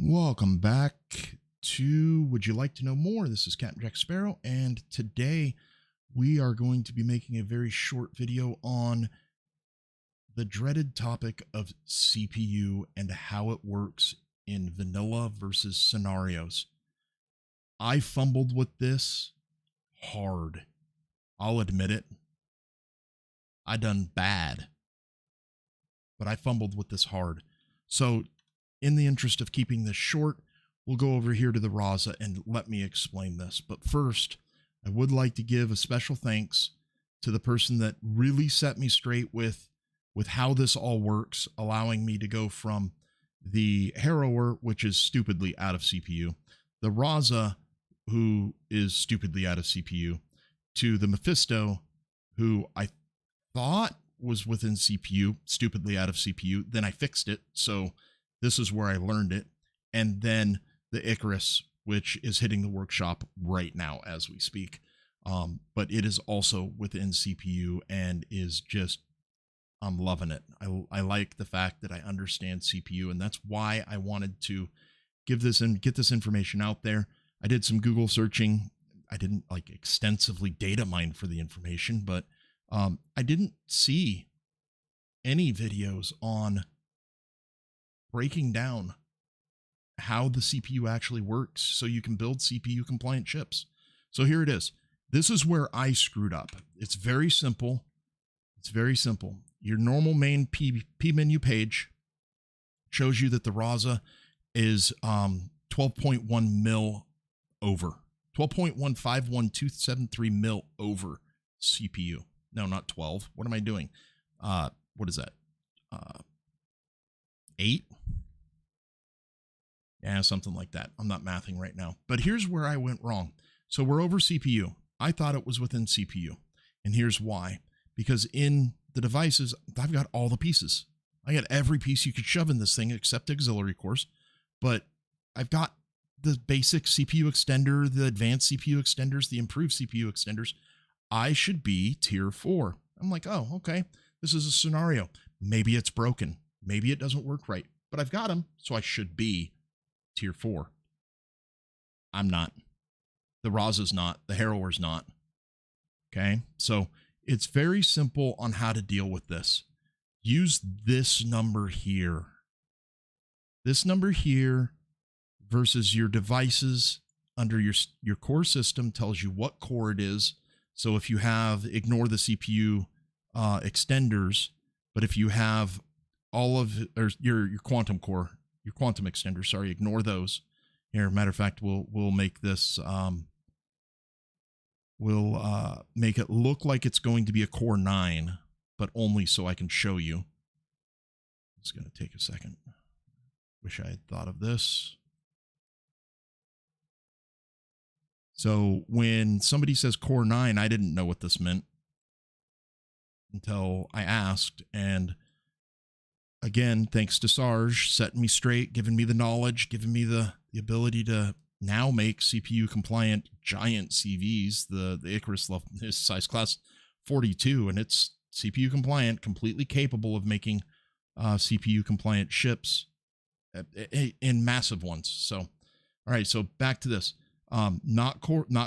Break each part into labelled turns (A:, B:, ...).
A: Welcome back to Would You Like to Know More? This is Captain Jack Sparrow, and today we are going to be making a very short video on the dreaded topic of CPU and how it works in vanilla versus scenarios. I fumbled with this hard. I'll admit it. I done bad, but I fumbled with this hard. So in the interest of keeping this short, we'll go over here to the Raza and let me explain this. But first, I would like to give a special thanks to the person that really set me straight with how this all works, allowing me to go from the Harrower, which is stupidly out of CPU, the Raza, who is stupidly out of CPU, to the Mephisto, who I thought was within CPU, stupidly out of CPU. Then I fixed it, so this is where I learned it. And then the Icarus, which is hitting the workshop right now as we speak. But it is also within CPU and is just, I'm loving it. I like the fact that I understand CPU, and that's why I wanted to give this and get this information out there. I did some Google searching. I didn't like extensively data mine for the information, but I didn't see any videos on breaking down how the CPU actually works so you can build CPU compliant chips. So here it is. This is where I screwed up. It's very simple. It's very simple. Your normal main P menu page shows you that the Raza is 12.1 mil over. 12.151273 mil over CPU. No, not 12. What am I doing? What is that? 8? Yeah, something like that. I'm not mathing right now. But here's where I went wrong. So we're over CPU. I thought it was within CPU. And here's why. Because in the devices, I've got all the pieces. I got every piece you could shove in this thing except auxiliary cores. But I've got the basic CPU extender, the advanced CPU extenders, the improved CPU extenders. I should be tier 4. I'm like, oh, okay. This is a scenario. Maybe it's broken. Maybe it doesn't work right. But I've got them, so I should be tier 4. I'm not. The Raza's not. The Harrower's not. Okay? So it's very simple on how to deal with this. Use this number here. This number here versus your devices under your core system tells you what core it is. So if you have, ignore the CPU extenders, but if you have all of, or your quantum core, your quantum extenders, sorry, ignore those. Here, matter of fact, we'll make this, we'll make it look like it's going to be a core 9, but only so I can show you. It's going to take a second. Wish I had thought of this. So when somebody says core 9, I didn't know what this meant until I asked. And again, thanks to Sarge, setting me straight, giving me the knowledge, giving me the ability to now make CPU compliant giant CVs. The Icarus is size class 42, and it's CPU compliant, completely capable of making CPU compliant chips in massive ones. So, all right, so back to this. Not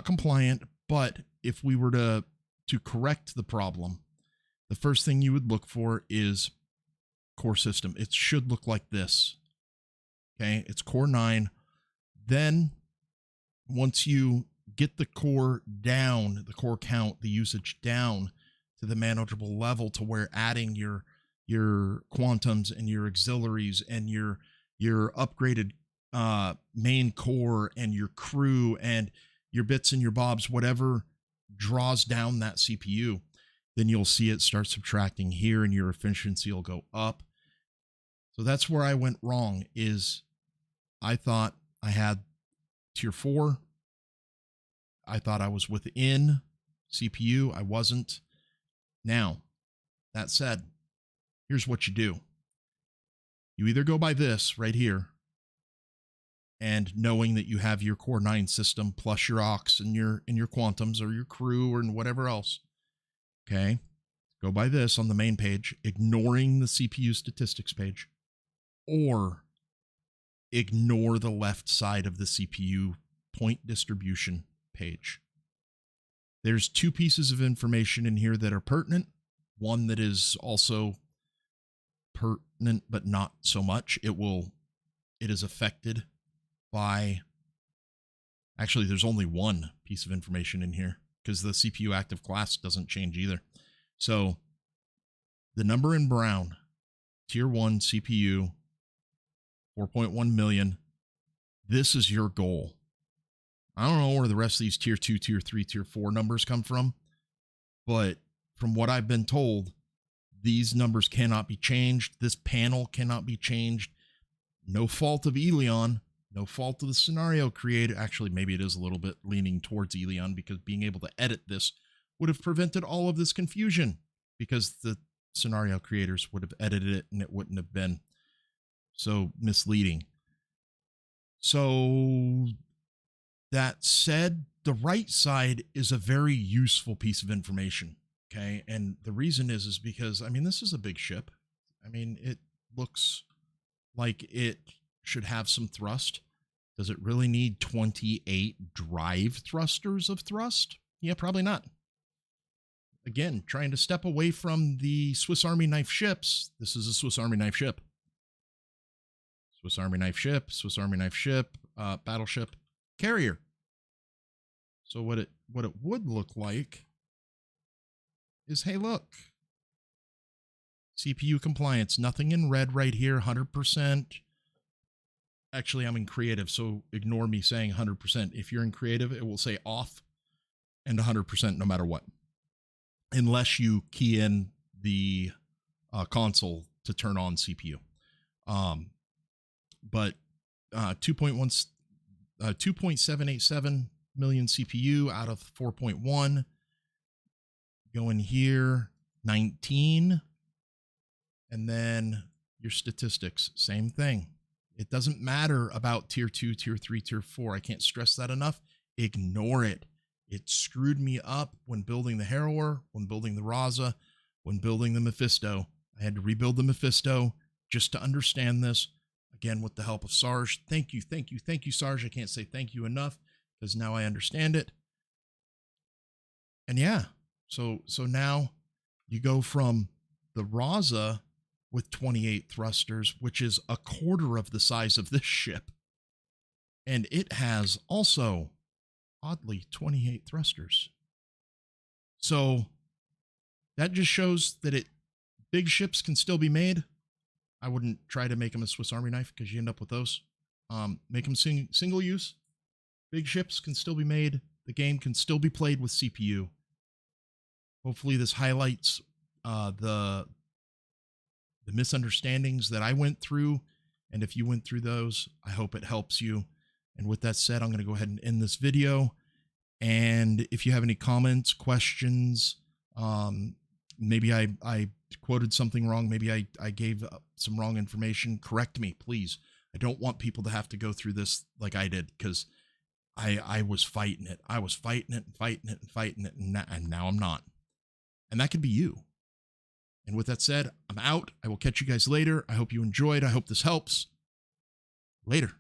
A: compliant, but if we were to correct the problem, the first thing you would look for is core system. It should look like this. Okay, it's core 9. Then once you get the core down, the core count, the usage down to the manageable level to where adding your quantums and your auxiliaries and your upgraded main core and your crew and your bits and your bobs, whatever draws down that CPU, then you'll see it start subtracting here and your efficiency will go up. So that's where I went wrong. Is I thought I had tier 4. I thought I was within CPU. I wasn't. Now, that said, here's what you do. You either go by this right here, and knowing that you have your core 9 system plus your aux and your quantums or your crew or whatever else. Okay. Go by this on the main page, ignoring the CPU statistics page. Or ignore the left side of the CPU point distribution page. There's two pieces of information in here that are pertinent. One that is also pertinent, but not so much. It is affected by, actually, there's only one piece of information in here because the CPU active class doesn't change either. So the number in brown, tier 1 CPU, 4.1 million. This is your goal. I don't know where the rest of these tier 2, tier 3, tier 4 numbers come from, but from what I've been told, these numbers cannot be changed. This panel cannot be changed. No fault of Elion, no fault of the scenario creator. Actually, maybe it is a little bit leaning towards Elion because being able to edit this would have prevented all of this confusion because the scenario creators would have edited it and it wouldn't have been so misleading. So that said, the right side is a very useful piece of information. Okay. And the reason is because, I mean, this is a big ship. I mean, it looks like it should have some thrust. Does it really need 28 drive thrusters of thrust? Yeah, probably not. Again, trying to step away from the Swiss Army knife ships. This is a Swiss Army knife ship. Swiss Army knife ship, Swiss Army knife ship, battleship, carrier. So what it would look like is, hey, look, CPU compliance, nothing in red right here, 100%. Actually, I'm in creative, so ignore me saying 100%. If you're in creative, it will say off and 100% no matter what, unless you key in the console to turn on CPU. But 2.787 million CPU out of 4.1. Going here, 19. And then your statistics, same thing. It doesn't matter about tier 2, tier 3, tier 4. I can't stress that enough. Ignore it. It screwed me up when building the Harrower, when building the Raza, when building the Mephisto. I had to rebuild the Mephisto just to understand this. Again, with the help of Sarge. Thank you, Sarge. I can't say thank you enough because now I understand it. And yeah, so now you go from the Raza with 28 thrusters, which is a quarter of the size of this ship. And it has also, oddly, 28 thrusters. So that just shows that big ships can still be made. I wouldn't try to make them a Swiss Army knife because you end up with those. Make them single use. Big ships can still be made. The game can still be played with CPU. Hopefully this highlights the misunderstandings that I went through. And if you went through those, I hope it helps you. And with that said, I'm going to go ahead and end this video. And if you have any comments, questions, maybe I quoted something wrong. Maybe I gave some wrong information. Correct me, please. I don't want people to have to go through this like I did because I was fighting it. I was fighting it and fighting it and fighting it. And now I'm not. And that could be you. And with that said, I'm out. I will catch you guys later. I hope you enjoyed. I hope this helps. Later.